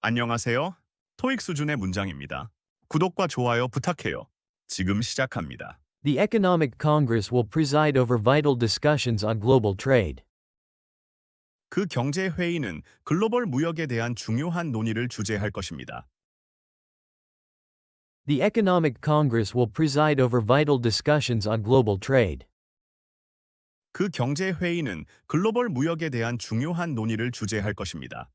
안녕하세요. 토익 수준의 문장입니다. 구독과 좋아요 부탁해요. 지금 시작합니다. The Economic Congress will preside over vital discussions on global trade. 그 경제 회의는 글로벌 무역에 대한 중요한 논의를 주재할 것입니다. The Economic Congress will preside over vital discussions on global trade. 그 경제 회의는 글로벌 무역에 대한 중요한 논의를 주재할 것입니다.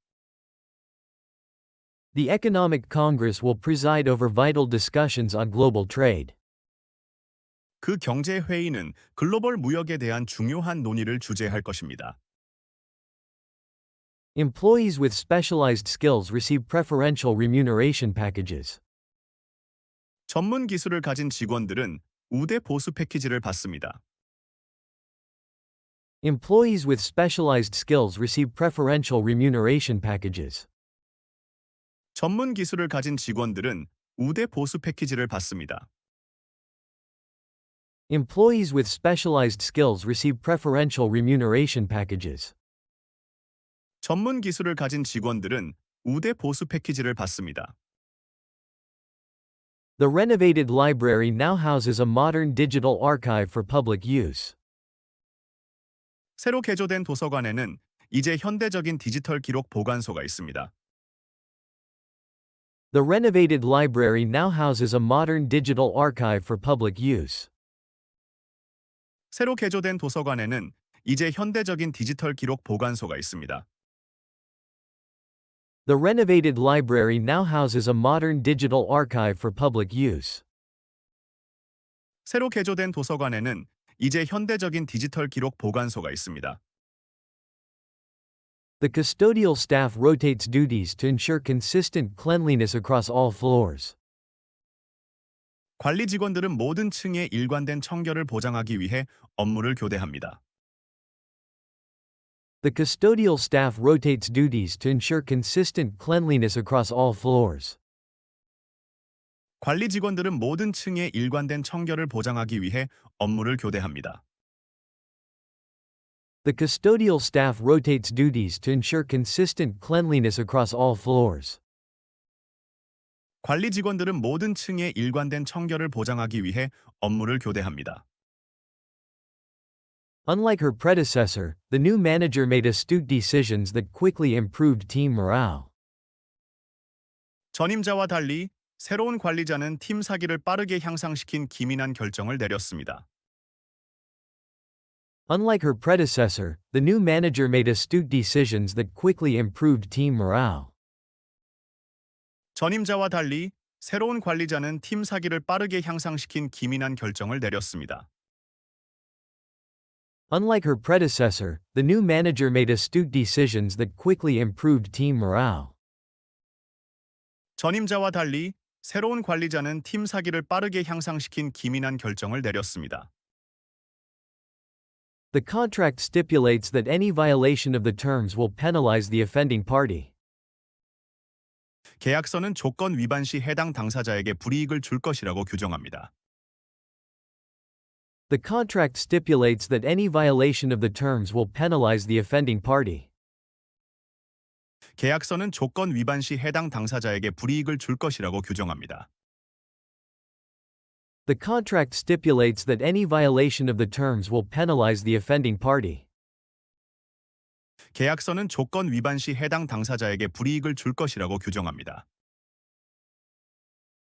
The Economic Congress will preside over vital discussions on global trade. 그 경제 회의는 글로벌 무역에 대한 중요한 논의를 주재할 것입니다. Employees with specialized skills receive preferential remuneration packages. 전문 기술을 가진 직원들은 우대 보수 패키지를 받습니다. Employees with specialized skills receive preferential remuneration packages. 전문 기술을 가진 직원들은 우대 보수 패키지를 받습니다. Employees with specialized skills receive preferential remuneration packages. 전문 기술을 가진 직원들은 우대 보수 패키지를 받습니다. The renovated library now houses a modern digital archive for public use. 새로 개조된 도서관에는 이제 현대적인 디지털 기록 보관소가 있습니다. The renovated library now houses a modern digital archive for public use. 새로 개조된 도서관에는 이제 현대적인 디지털 기록 보관소가 있습니다. The renovated library now houses a modern digital archive for public use. 새로 개조된 도서관에는 이제 현대적인 디지털 기록 보관소가 있습니다. The custodial staff rotates duties to ensure consistent cleanliness across all floors. 관리 직원들은 모든 층의 일관된 청결을 보장하기 위해 업무를 교대합니다. The custodial staff rotates duties to ensure consistent cleanliness across all floors. 관리 직원들은 모든 층의 일관된 청결을 보장하기 위해 업무를 교대합니다. The custodial staff rotates duties to ensure consistent cleanliness across all floors. 관리 직원들은 모든 층의 일관된 청결을 보장하기 위해 업무를 교대합니다. Unlike her predecessor, the new manager made astute decisions that quickly improved team morale. 전임자와 달리 새로운 관리자는 팀 사기를 빠르게 향상시킨 기민한 결정을 내렸습니다. Unlike her predecessor, the new manager made astute decisions that quickly improved team morale. 전임자와 달리 새로운 관리자는 팀 사기를 빠르게 향상시킨 기민한 결정을 내렸습니다. Unlike her predecessor, the new manager made astute decisions that quickly improved team morale. 전임자와 달리 새로운 관리자는 팀 사기를 빠르게 향상시킨 기민한 결정을 내렸습니다. The contract stipulates that any violation of the terms will penalize the offending party. 계약서는 조건 위반 시 해당 당사자에게 불이익을 줄 것이라고 규정합니다. The contract stipulates that any violation of the terms will penalize the offending party. 계약서는 조건 위반 시 해당 당사자에게 불이익을 줄 것이라고 규정합니다. The contract stipulates that any violation of the terms will penalize the offending party. 계약서는 조건 위반 시 해당 당사자에게 불이익을 줄 것이라고 규정합니다.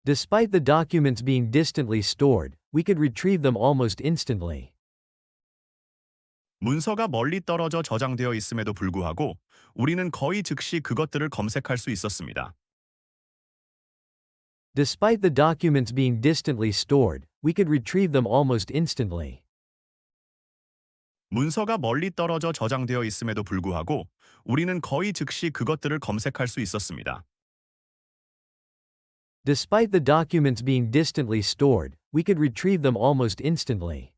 Despite the documents being distantly stored, we could retrieve them almost instantly. 문서가 멀리 떨어져 저장되어 있음에도 불구하고 우리는 거의 즉시 그것들을 검색할 수 있었습니다. Despite the documents being distantly stored, we could retrieve them almost instantly. 문서가 멀리 떨어져 저장되어 있음에도 불구하고 우리는 거의 즉시 그것들을 검색할 수 있었습니다. Despite the documents being distantly stored, we could retrieve them almost instantly.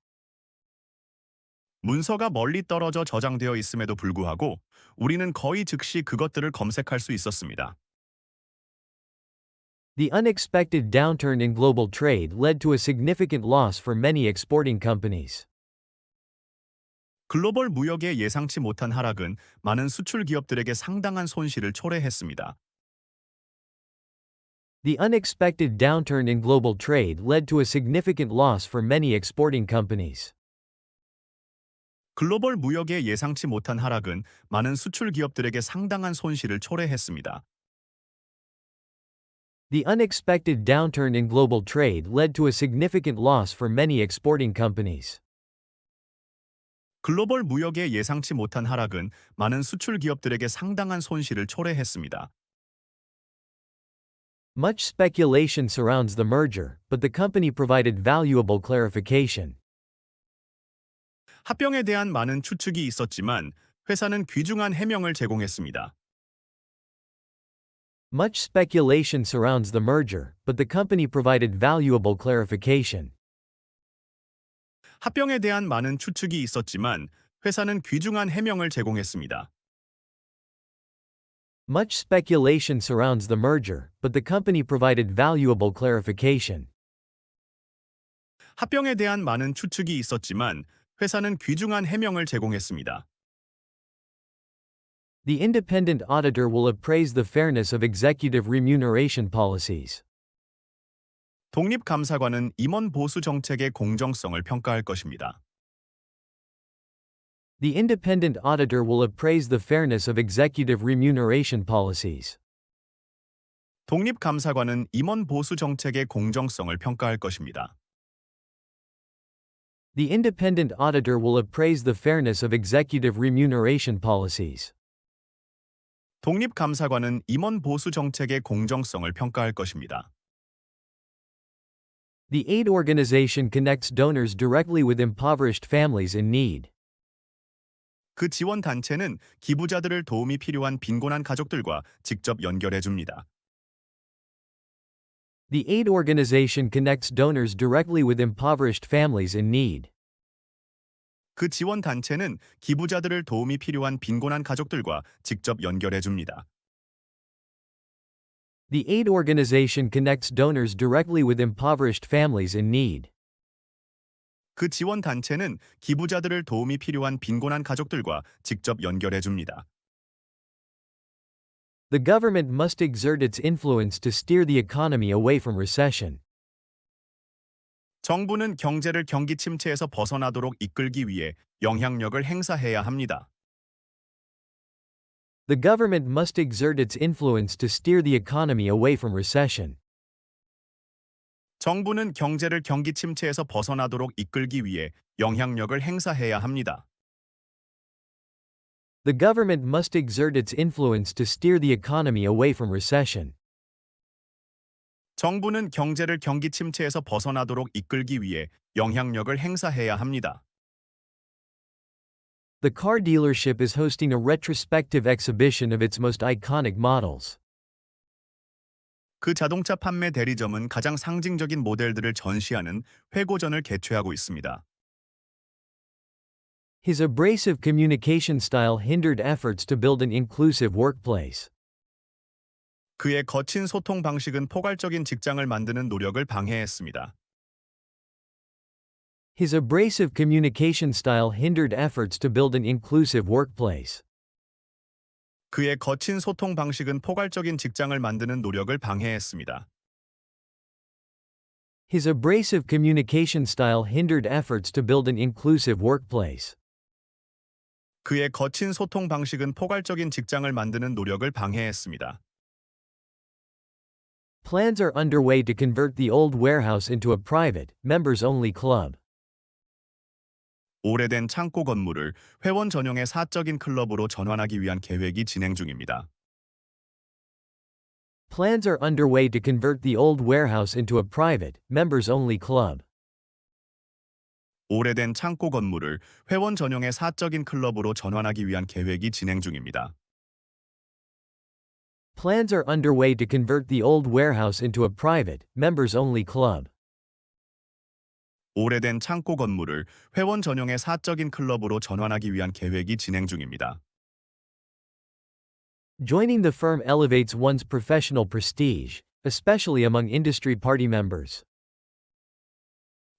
문서가 멀리 떨어져 저장되어 있음에도 불구하고 우리는 거의 즉시 그것들을 검색할 수 있었습니다. The unexpected downturn in global trade led to a significant loss for many exporting companies. 글로벌 무역의 예상치 못한 하락은 많은 수출 기업들에게 상당한 손실을 초래했습니다. The unexpected downturn in global trade led to a significant loss for many exporting companies. 글로벌 무역의 예상치 못한 하락은 많은 수출 기업들에게 상당한 손실을 초래했습니다. The unexpected downturn in global trade led to a significant loss for many exporting companies. 글로벌 무역의 예상치 못한 하락은 많은 수출 기업들에게 상당한 손실을 초래했습니다. Much speculation surrounds the merger, but the company provided valuable clarification. 합병에 대한 많은 추측이 있었지만 회사는 귀중한 해명을 제공했습니다. Much speculation surrounds the merger, but the company provided valuable clarification. 합병에 대한 많은 추측이 있었지만 회사는 귀중한 해명을 제공했습니다. Much speculation surrounds the merger, but the company provided valuable clarification. 합병에 대한 많은 추측이 있었지만 회사는 귀중한 해명을 제공했습니다. The independent auditor will appraise the fairness of executive remuneration policies. 독립감사관은 임원 보수 정책의 공정성을 평가할 것입니다. The independent auditor will appraise the fairness of executive remuneration policies. 독립감사관은 임원 보수 정책의 공정성을 평가할 것입니다. The independent auditor will appraise the fairness of executive remuneration policies. 독립감사관은 임원 보수 정책의 공정성을 평가할 것입니다. The aid organization connects donors directly with impoverished families in need. 그 지원 단체는 기부자들을 도움이 필요한 빈곤한 가족들과 직접 연결해 줍니다. The aid organization connects donors directly with impoverished families in need. 그 지원 단체는 기부자들을 도움이 필요한 빈곤한 가족들과 직접 연결해 줍니다. The aid organization connects donors directly with impoverished families in need. 그 지원 단체는 기부자들을 도움이 필요한 빈곤한 가족들과 직접 연결해 줍니다. The government must exert its influence to steer the economy away from recession. 정부는 경제를 경기 침체에서 벗어나도록 이끌기 위해 영향력을 행사해야 합니다. The government must exert its influence to steer the economy away from recession. 정부는 경제를 경기 침체에서 벗어나도록 이끌기 위해 영향력을 행사해야 합니다. The government must exert its influence to steer the economy away from recession. 정부는 경제를 경기 침체에서 벗어나도록 이끌기 위해 영향력을 행사해야 합니다. The car dealership is hosting a retrospective exhibition of its most iconic models. 그 자동차 판매 대리점은 가장 상징적인 모델들을 전시하는 회고전을 개최하고 있습니다. His abrasive communication style hindered efforts to build an inclusive workplace. 그의 거친 소통 방식은 포괄적인 직장을 만드는 노력을 방해했습니다. His abrasive communication style hindered efforts to build an inclusive workplace. 그의 거친 소통 방식은 포괄적인 직장을 만드는 노력을 방해했습니다. His abrasive communication style hindered efforts to build an inclusive workplace. 그의 거친 소통 방식은 포괄적인 직장을 만드는 노력을 방해했습니다. Plans are underway to convert the old warehouse into a private, members-only club. 오래된 창고 건물을 회원 전용의 사적인 클럽으로 전환하기 위한 계획이 진행 중입니다. Plans are underway to convert the old warehouse into a private, members-only club. 오래된 창고 건물을 회원 전용의 사적인 클럽으로 전환하기 위한 계획이 진행 중입니다. Plans are underway to convert the old warehouse into a private, members-only club. 오래된 창고 건물을 회원 전용의 사적인 클럽으로 전환하기 위한 계획이 진행 중입니다. Joining the firm elevates one's professional prestige, especially among industry party members.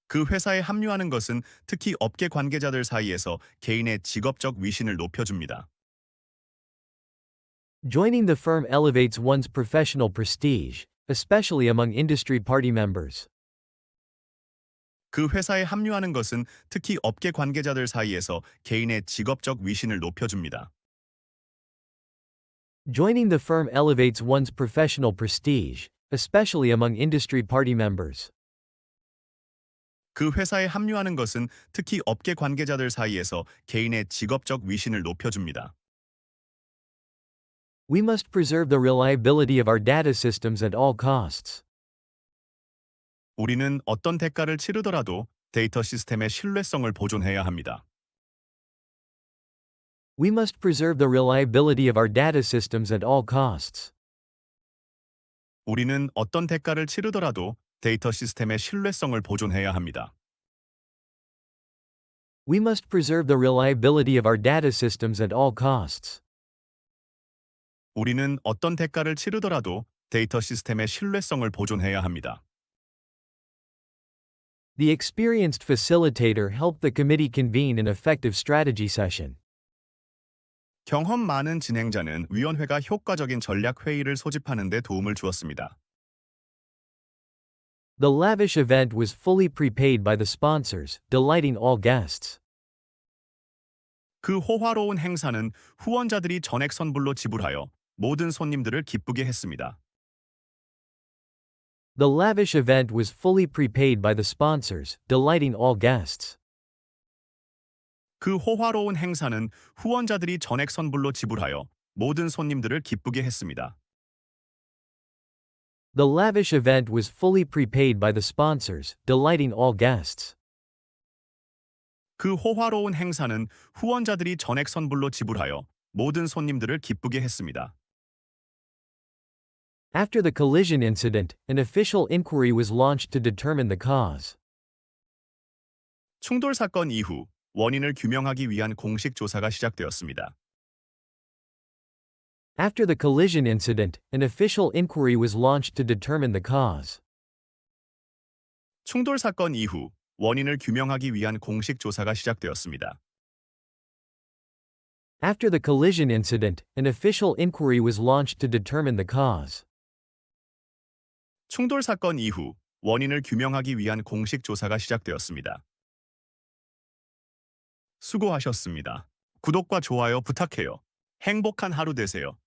그 회사에 합류하는 것은 특히 업계 관계자들 사이에서 개인의 직업적 위신을 높여줍니다. Joining the firm elevates one's professional prestige, especially among industry party members. 그 회사에 합류하는 것은 특히 업계 관계자들 사이에서 개인의 직업적 위신을 높여줍니다. Joining the firm elevates one's professional prestige, especially among industry party members. 그 회사에 합류하는 것은 특히 업계 관계자들 사이에서 개인의 직업적 위신을 높여줍니다. We must preserve the reliability of our data systems at all costs. 우리는 어떤 대가를 치르더라도 데이터 시스템의 신뢰성을 보존해야 합니다. We must preserve the reliability of our data systems at all costs. 우리는 어떤 대가를 치르더라도 데이터 시스템의 신뢰성을 보존해야 합니다. We must preserve the reliability of our data systems at all costs. 우리는 어떤 대가를 치르더라도 데이터 시스템의 신뢰성을 보존해야 합니다. The experienced facilitator helped the committee convene an effective strategy session. 경험 많은 진행자는 위원회가 효과적인 전략 회의를 소집하는 데 도움을 주었습니다. The lavish event was fully prepaid by the sponsors, delighting all guests. 그 호화로운 행사는 후원자들이 전액 선불로 지불하여 모든 손님들을 기쁘게 했습니다. The lavish event was fully prepaid by the sponsors, delighting all guests. 그 호화로운 행사는 후원자들이 전액 선불로 지불하여 모든 손님들을 기쁘게 했습니다. The lavish event was fully prepaid by the sponsors, delighting all guests. 그 호화로운 행사는 후원자들이 전액 선불로 지불하여 모든 손님들을 기쁘게 했습니다. After the collision incident, an official inquiry was launched to determine the cause. 충돌 사건 이후 원인을 규명하기 위한 공식 조사가 시작되었습니다. After the collision incident, an official inquiry was launched to determine the cause. 충돌 사건 이후 원인을 규명하기 위한 공식 조사가 시작되었습니다. After the collision incident, an official inquiry was launched to determine the cause. 충돌 사건 이후 원인을 규명하기 위한 공식 조사가 시작되었습니다. 수고하셨습니다. 구독과 좋아요 부탁해요. 행복한 하루 되세요.